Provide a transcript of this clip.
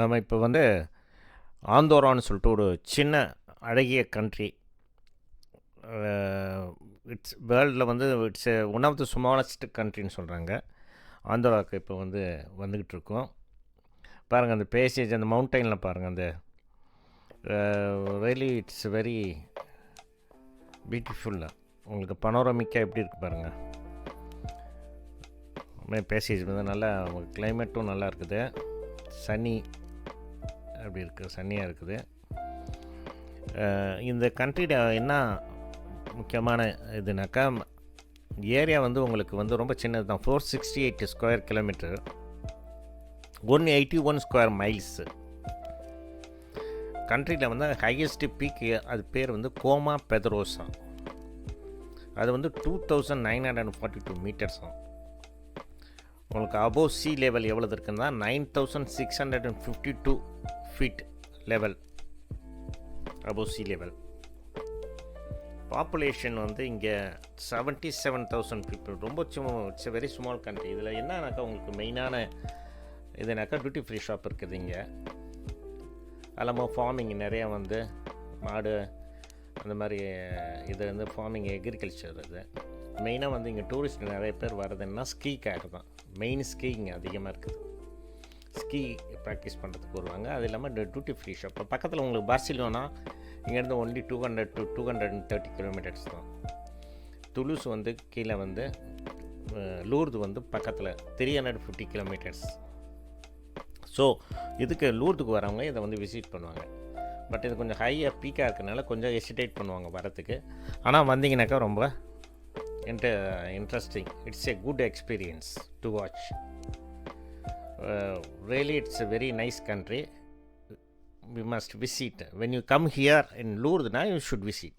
நம்ம இப்போ வந்து ஆந்தோரான்னு சொல்லிட்டு ஒரு சின்ன அழகிய கண்ட்ரி. இட்ஸ் வேர்ல்டில் வந்து it's one of the smallest கண்ட்ரின்னு சொல்கிறாங்க. ஆந்தோராவுக்கு இப்போ வந்து வந்துக்கிட்டு இருக்கோம். பாருங்கள் அந்த பேசேஜ், அந்த மவுண்டெயினில் பாருங்கள், அந்த ரியலி இட்ஸ் வெரி பியூட்டிஃபுல்லாக உங்களுக்கு பனோரமிக்காக எப்படி இருக்குது பாருங்கள். பேசேஜ் வந்து நல்லா கிளைமேட்டும் நல்லா இருக்குது, சன்னி அப்படி இருக்குது, சன்னியாக இருக்குது. இந்த கண்ட்ரியில் என்ன முக்கியமான இதுனாக்கா, ஏரியா வந்து உங்களுக்கு வந்து ரொம்ப சின்னது தான். 468 ஸ்கொயர் கிலோமீட்டர், 181 ஸ்கொயர் மைல்ஸு. கண்ட்ரியில் வந்து ஹையஸ்ட் பீக்கு, அது பேர் வந்து கோமா பெதரோசா. அது வந்து 2942 மீட்டர்ஸாம். உங்களுக்கு அபோவ் சி லெவல் எவ்வளோ இருக்குன்னா 9652 feet level above sea level. Population வந்து இங்கே 77,000 பீப்புள். ரொம்ப இட்ஸ் வெரி ஸ்மால் கண்ட்ரி. இதில் என்னன்னாக்கா உங்களுக்கு மெயினான இதுனாக்கா டியூட்டி ஃப்ரீ ஷாப் இருக்குது இங்கே. அல்லாமல் ஃபார்மிங் நிறையா வந்து மாடு அந்த மாதிரி இது வந்து ஃபார்மிங், எக்ரிகல்ச்சர். இது மெயினாக வந்து இங்கே டூரிஸ்ட் நிறைய பேர் வர்றதுன்னா ஸ்கீக்காக தான். மெயின் ஸ்கீ இங்கே அதிகமாக இருக்குது. ஸ்கீ ப்ராக்டிஸ் பண்ணுறதுக்கு வருவாங்க. அது இல்லாமல் டியூட்டி ஃப்ரீ ஷாப் பக்கத்தில் உங்களுக்கு பார்சிலோனா இங்கேருந்து ஒன்லி 200 to 230 கிலோமீட்டர்ஸ் தான். துலுஸ் வந்து கீழே வந்து, லூர்து வந்து பக்கத்தில் 350 கிலோமீட்டர்ஸ். ஸோ இதுக்கு லூர்துக்கு வரவங்க இதை வந்து விசிட் பண்ணுவாங்க. பட் இது கொஞ்சம் ஹையாக பீக்காக இருக்கிறதுனால கொஞ்சம் ஹெசிடேட் பண்ணுவாங்க வரத்துக்கு. ஆனால் வந்தீங்கன்னாக்கா ரொம்ப interesting. It's a good experience to watch. Really it's a very nice country. We must visit. When you come here in Lourdes, you should visit.